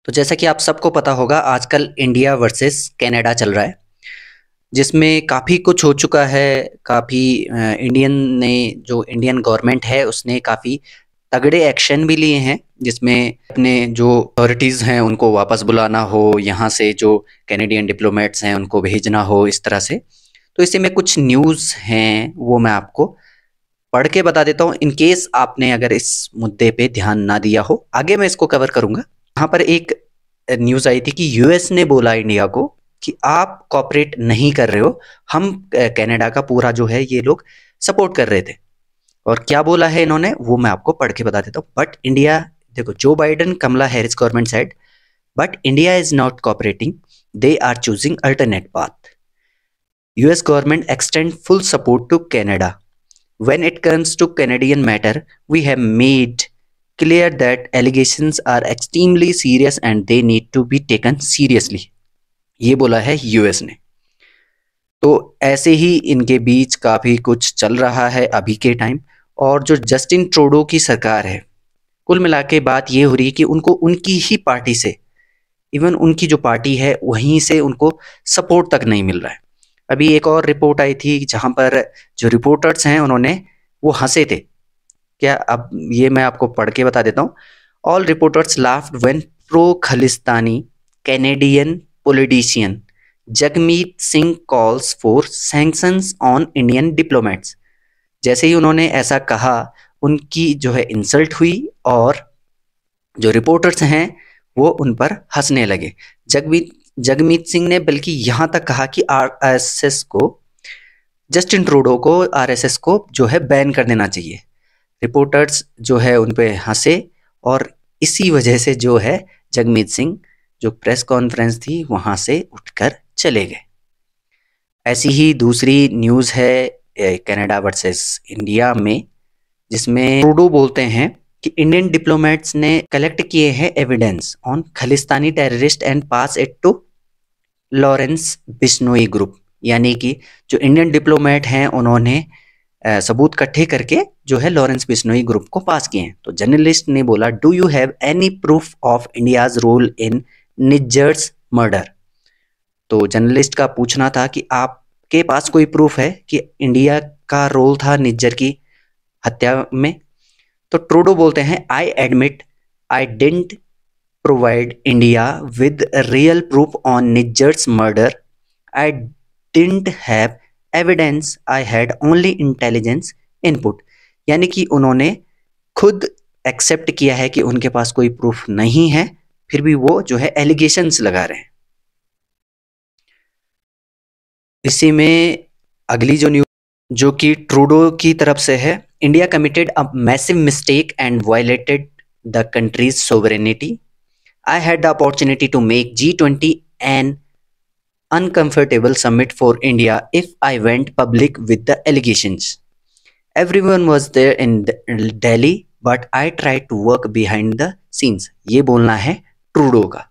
तो जैसा कि आप सबको पता होगा, आजकल इंडिया वर्सेस कनाडा चल रहा है, जिसमें काफ़ी कुछ हो चुका है। काफ़ी इंडियन गवर्नमेंट है उसने काफ़ी तगड़े एक्शन भी लिए हैं, जिसमें अपने जो अथॉरिटीज़ हैं उनको वापस बुलाना हो, यहाँ से जो कैनेडियन डिप्लोमेट्स हैं उनको भेजना हो, इस तरह से। तो इसी में कुछ न्यूज़ हैं, वो मैं आपको पढ़ के बता देता हूँ, इन केस आपने अगर इस मुद्दे पे ध्यान ना दिया हो। आगे मैं इसको कवर करूँगा। यहाँ पर एक न्यूज़ आई थी कि यूएस ने बोला इंडिया को कि आप कॉपरेट नहीं कर रहे हो, हम कनाडा का पूरा जो है ये लोग सपोर्ट कर रहे थे। और क्या बोला है इन्होंने, वो मैं आपको पढ़ के बता देता हूँ। बट इंडिया, देखो, जो Biden Kamala Harris government side, but India is not cooperating, they are choosing alternate path. US government extend full support to Canada. When it comes to Canadian matter, we have made clear that allegations are extremely serious and they need to be taken seriously. ये बोला है US ने। तो ऐसे ही इनके बीच काफ़ी कुछ चल रहा है अभी के टाइम। और जो जस्टिन ट्रूडो की सरकार है, कुल मिला के बात ये हो रही है कि उनको उनकी ही पार्टी से, इवन उनकी जो पार्टी है वहीं से उनको सपोर्ट तक नहीं मिल रहा है। अभी एक और रिपोर्ट आई थी जहां पर जो रिपोर्टर्स हैं उन्होंने वो हंसे थे। क्या, अब ये मैं आपको पढ़ के बता देता हूँ। All reporters laughed when pro Khalistani Canadian politician Jagmeet Singh calls for sanctions on Indian diplomats. जैसे ही उन्होंने ऐसा कहा, उनकी जो है इंसल्ट हुई और जो रिपोर्टर्स हैं वो उन पर हंसने लगे। जगमीत सिंह ने बल्कि यहाँ तक कहा कि आरएसएस को, जस्टिन ट्रूडो को, आरएसएस को जो है बैन कर देना चाहिए। रिपोर्टर्स जो है उन पे हंसे और इसी वजह से जो है जगमीत सिंह जो प्रेस कॉन्फ्रेंस थी वहाँ से उठकर चले गए। ऐसी ही दूसरी न्यूज़ है कनाडा वर्सेस इंडिया में, जिसमें ट्रूडो बोलते हैं कि इंडियन डिप्लोमेट्स ने कलेक्ट किए हैं evidence on Khalistani terrorist and pass it to Lawrence Bishnoi group. यानी कि जो इंडियन डिप्लोमेट हैं उन्होंने सबूत इकट्ठे करके जो है लॉरेंस बिश्नोई ग्रुप को पास किए हैं। तो जर्नलिस्ट ने बोला, do you have any proof of India's role in Nijjar's murder. तो जर्नलिस्ट का पूछना था कि आपके पास कोई प्रूफ है कि इंडिया का रोल था निज्जर की हत्या में। तो ट्रूडो बोलते हैं, I admit I didn't provide India with real proof on Nijjar's murder, I didn't have evidence, I had only intelligence input. यानी कि उन्होंने खुद एक्सेप्ट किया है कि उनके पास कोई प्रूफ नहीं है, फिर भी वो जो है एलिगेशंस लगा रहे हैं। इसी में अगली जो न्यूज़ जो कि ट्रूडो की तरफ से है, India committed a massive mistake and violated the country's sovereignty. I had the opportunity to make G20 an uncomfortable summit for India if I went public with the allegations. Everyone was there in Delhi, but I tried to work behind the scenes. ये बोलना है Trudeau का।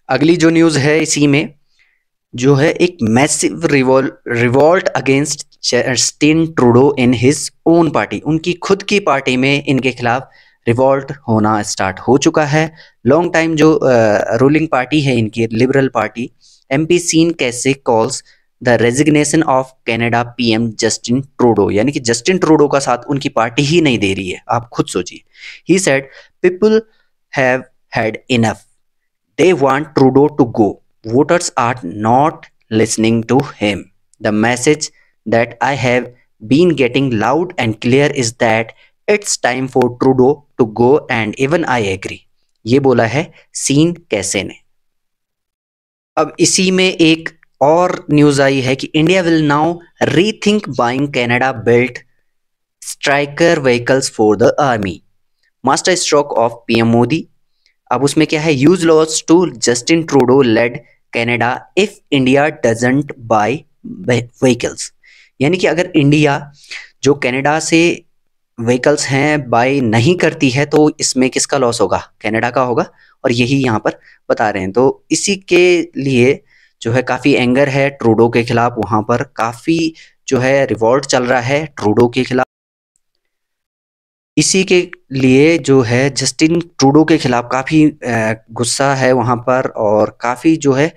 अगली जो news है इसी में जो है एक massive revolt against Justin Trudeau in his own party. उनकी खुद की पार्टी में इनके खिलाफ रिवॉल्ट होना स्टार्ट हो चुका है। लॉन्ग टाइम जो रूलिंग पार्टी है इनकी, लिबरल पार्टी, एमपी सीन कैसे calls the resignation of Canada PM Justin Trudeau. यानी कि जस्टिन ट्रूडो का साथ उनकी पार्टी ही नहीं दे रही है, आप खुद सोचिए। He said people have had enough, they want Trudeau to go. Voters are not listening to him. The message that I have been getting loud and clear is that it's time for Trudeau to go and even I agree. ये बोला है scene कैसे ने। अब इसी में एक और न्यूज़ आई है कि India will now rethink buying Canada built striker vehicles for the army. Master stroke of PM Modi. अब उसमें क्या है, huge loss to Justin Trudeau led Canada if India doesn't buy vehicles. यानी कि अगर इंडिया जो कनाडा से व्हीकल्स हैं बाय नहीं करती है तो इसमें किसका लॉस होगा, कनाडा का होगा। और यही यहाँ पर बता रहे हैं। तो इसी के लिए जो है काफ़ी एंगर है ट्रूडो के खिलाफ, वहाँ पर काफ़ी जो है रिवॉल्ट चल रहा है ट्रूडो के खिलाफ। इसी के लिए जो है जस्टिन ट्रूडो के खिलाफ काफ़ी गुस्सा है वहाँ पर, और काफ़ी जो है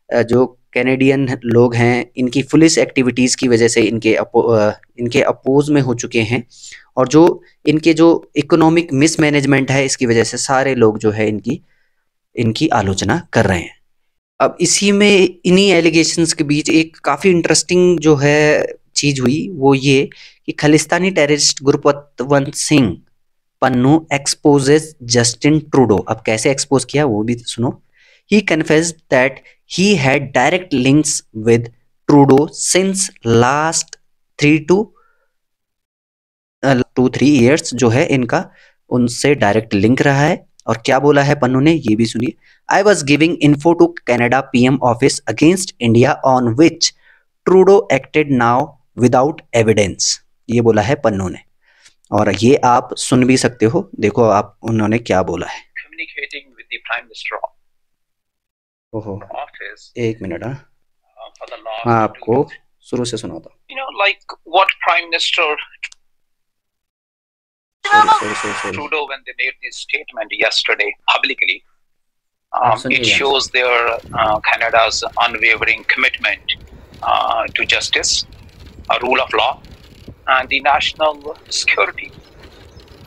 जो कैनेडियन लोग हैं इनकी पुलिस एक्टिविटीज़ की वजह से इनके अपोज में हो चुके हैं, और जो इनके जो इकोनॉमिक मिसमैनेजमेंट है इसकी वजह से सारे लोग जो है इनकी इनकी आलोचना कर रहे हैं। अब इसी में इन्हीं एलिगेशंस के बीच एक काफ़ी इंटरेस्टिंग जो है चीज़ हुई, वो ये कि Khalistani terrorist Gurpatwant Singh Pannun exposes Justin Trudeau. अब कैसे एक्सपोज किया वो भी सुनो। He confessed that he had direct links with Trudeau since last 3 to 3 years जो है इनका उनसे डायरेक्ट लिंक रहा है। और क्या बोला है पन्नू ने ये भी सुनिए। I was giving info to Canada PM office against India on which Trudeau acted now without evidence. ये बोला है पन्नू ने, और ये आप सुन भी सकते हो। देखो आप उन्होंने क्या बोला है। Communicating with the Prime Minister ओहो, office एक मिनट। for the last मैं आपको शुरू से सुनाता हूँ। like what Prime Minister sorry. Trudeau, when they made this statement yesterday publicly, Absolutely, it shows their Canada's unwavering commitment to justice, a rule of law, and the national security.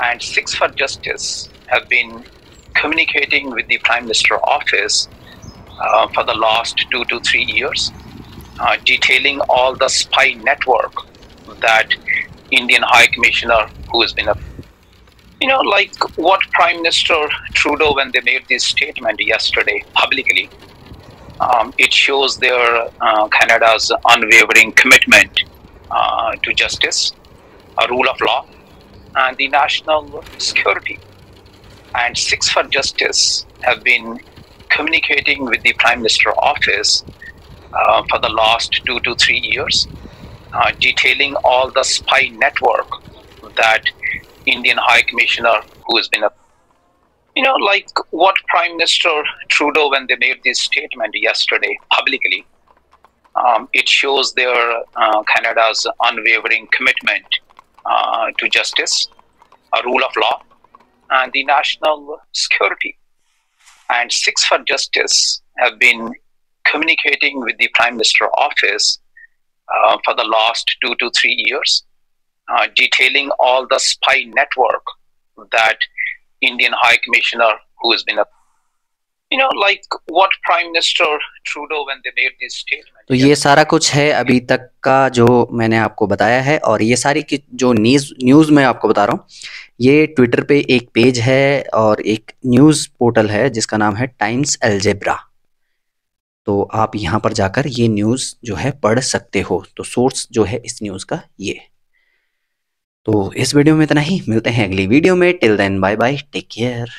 And Six for Justice have been communicating with the Prime Minister office for the last 2 to 3 years, detailing all the spy network that Indian High Commissioner, who has been a like what Prime Minister Trudeau, when they made this statement yesterday publicly, it shows their Canada's unwavering commitment to justice, a rule of law, and the national security. And Six for Justice have been communicating with the Prime Minister office for the last 2 to 3 years, detailing all the spy network that Indian High Commissioner, who has been a like what Prime Minister Trudeau, when they made this statement yesterday publicly, it shows their Canada's unwavering commitment to justice, a rule of law, and the national security. And Six for Justice have been communicating with the Prime Minister office for the last 2 to 3 years, detailing all the spy network that Indian High Commissioner, who has been a like what Prime Minister Trudeau, when they made this statement. तो ये सारा कुछ है अभी तक का जो मैंने आपको बताया है, और ये सारी की जो न्यूज़ मैं आपको बता रहा हूँ, ये ट्विटर पे एक पेज है और एक न्यूज़ पोर्टल है जिसका नाम है टाइम्स अलजेब्रा। तो आप यहाँ पर जाकर ये न्यूज़ जो है पढ़ सकते हो। तो सोर्स जो है इस न्यूज़ का ये। तो इस वीडियो में इतना ही, मिलते हैं अगली वीडियो में। Till then bye bye, take care.